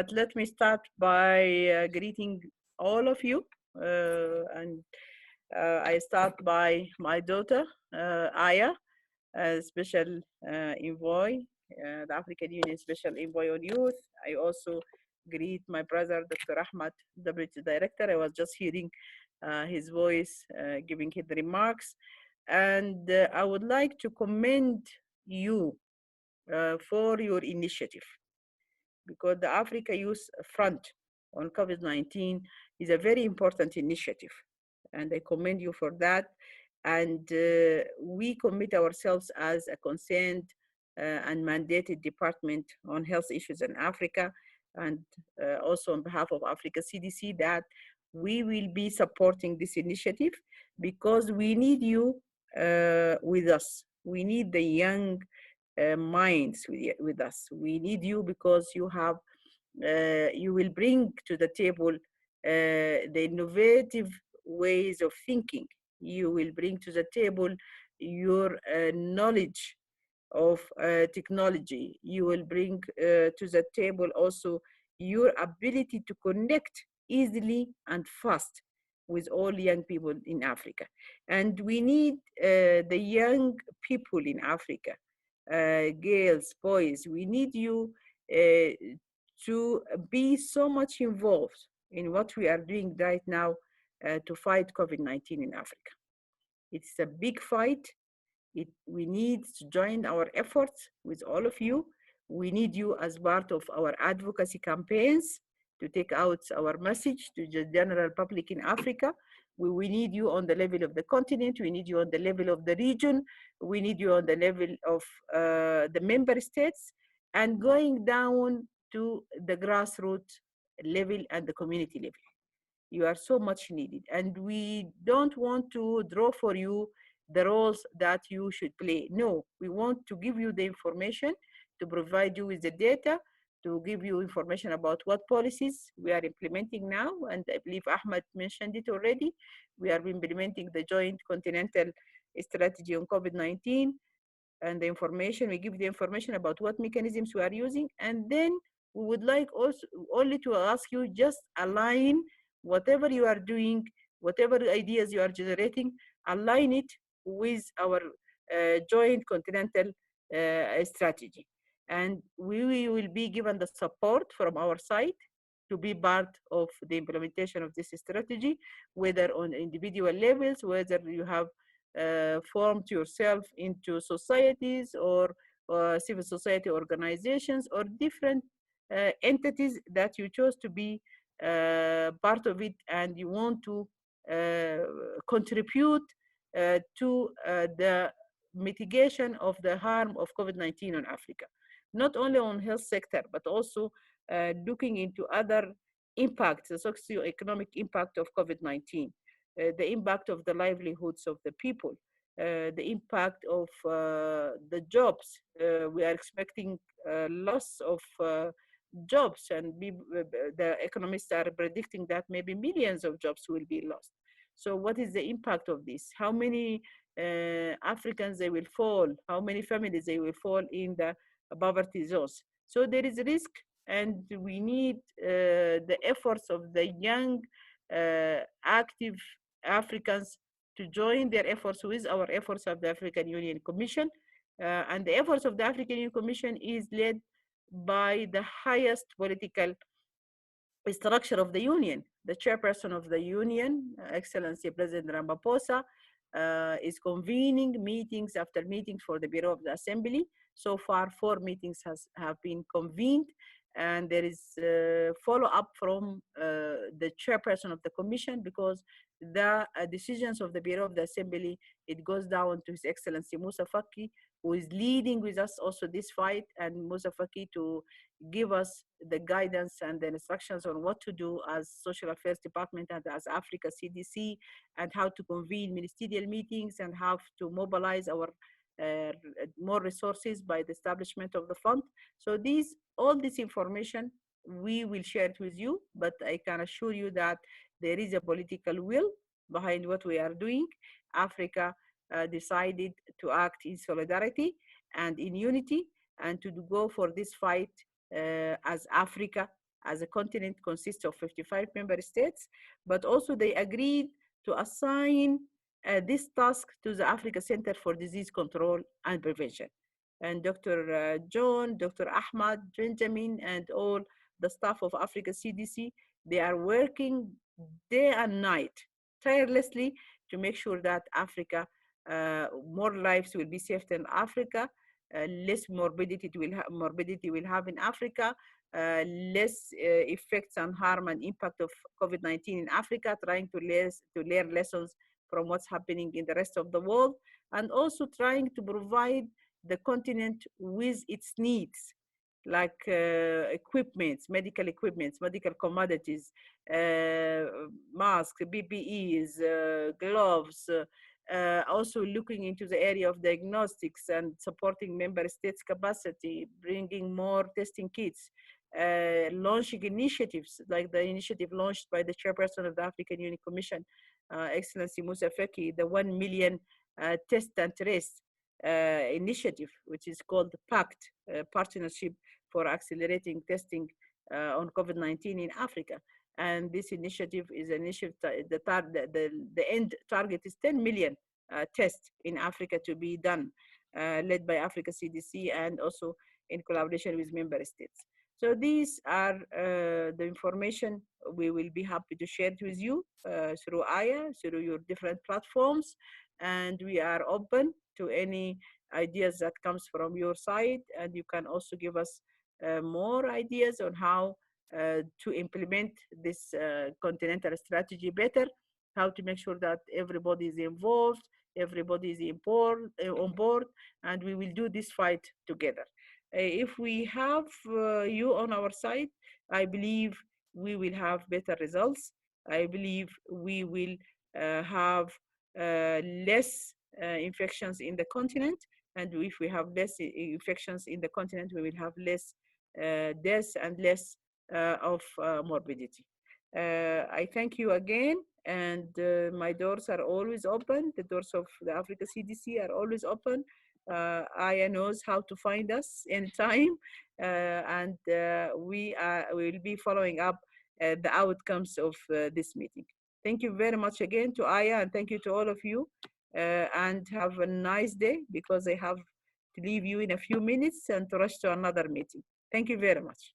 But let me start by greeting all of you. And I start by my daughter, Aya, Special Envoy, the African Union Special Envoy on Youth. I also greet my brother, Dr. Ahmad, Deputy Director. I was just hearing his voice giving his remarks. And I would like to commend you for your initiative, because the Africa Youth Front on COVID-19 is a very important initiative. And I commend you for that. And we commit ourselves as a concerned and mandated department on health issues in Africa, and also on behalf of Africa CDC, that we will be supporting this initiative, because we need you with us. We need the young minds with us. We need you because you will bring to the table the innovative ways of thinking. You will bring to the table your knowledge of technology. You will bring to the table also your ability to connect easily and fast with all young people in Africa. And we need the young people in Africa, girls, boys. We need you to be so much involved in what we are doing right now to fight COVID-19 in Africa. It's a big fight. We need to join our efforts with all of you. We need you as part of our advocacy campaigns to take out our message to the general public in Africa. We need you on the level of the continent. We need you on the level of the region. We need you on the level of the member states, and going down to the grassroots level and the community level. You are so much needed. And we don't want to draw for you the roles that you should play. No, we want to give you the information, to provide you with the data, to give you information about what policies we are implementing now. And I believe Ahmed mentioned it already. We are implementing the joint continental strategy on COVID-19, and the information, we give the information about what mechanisms we are using. And then we would like also only to ask you, just align whatever you are doing, whatever ideas you are generating, align it with our joint continental strategy. And we will be given the support from our side to be part of the implementation of this strategy, whether on individual levels, whether you have formed yourself into societies or civil society organizations, or different entities that you chose to be part of it, and you want to contribute to the mitigation of the harm of COVID-19 on Africa, not only on health sector, but also looking into other impacts, the socioeconomic impact of COVID-19, the impact of the livelihoods of the people, the impact of the jobs. We are expecting loss of jobs, and the economists are predicting that maybe millions of jobs will be lost. So what is the impact of this? How many Africans they will fall? How many families they will fall in the poverty zones? So there is risk, and we need the efforts of the young, active Africans to join their efforts with our efforts of the African Union Commission. And the efforts of the African Union Commission is led by the highest political structure of the Union. The chairperson of the Union, Excellency President Ramaphosa, is convening meetings after meetings for the Bureau of the Assembly. So far, 4 meetings have been convened, and there is follow-up from the chairperson of the Commission, because the decisions of the Bureau of the Assembly, it goes down to His Excellency Musa Faki, who is leading with us also this fight, and Musa Faki to give us the guidance and the instructions on what to do as Social Affairs Department and as Africa CDC, and how to convene ministerial meetings, and how to mobilize our more resources by the establishment of the fund. So all this information, we will share it with you, but I can assure you that there is a political will behind what we are doing. Africa decided to act in solidarity and in unity, and to go for this fight as Africa, as a continent consists of 55 member states, but also they agreed to assign this task to the Africa Center for Disease Control and Prevention. And Dr. John, Dr. Ahmad, Benjamin, and all the staff of Africa CDC, they are working day and night tirelessly to make sure that Africa, more lives will be saved in Africa, less morbidity will have in Africa, less effects and harm and impact of COVID-19 in Africa, trying to learn lessons from what's happening in the rest of the world, and also trying to provide the continent with its needs, like equipments, medical commodities, masks, PPEs, gloves, also looking into the area of diagnostics and supporting member states' capacity, bringing more testing kits, launching initiatives like the initiative launched by the chairperson of the African Union Commission, Excellency Musa Faki, the 1 million test and trace initiative, which is called PACT, Partnership for Accelerating Testing on COVID-19 in Africa. And this initiative is an initiative, the end target is 10 million tests in Africa to be done, led by Africa CDC and also in collaboration with member states. So these are the information we will be happy to share it with you through AYA, through your different platforms, and we are open to any ideas that comes from your side, and you can also give us more ideas on how to implement this continental strategy better, how to make sure that everybody is involved, everybody is on board, and we will do this fight together. If we have you on our side, I believe we will have better results. I believe we will have less infections in the continent. And if we have less infections in the continent, we will have less deaths and less of morbidity. I thank you again, and my doors are always open. The doors of the Africa CDC are always open. Aya knows how to find us anytime, and we will be following up the outcomes of this meeting. Thank you very much again to Aya, and thank you to all of you, and have a nice day, because I have to leave you in a few minutes and to rush to another meeting. Thank you very much.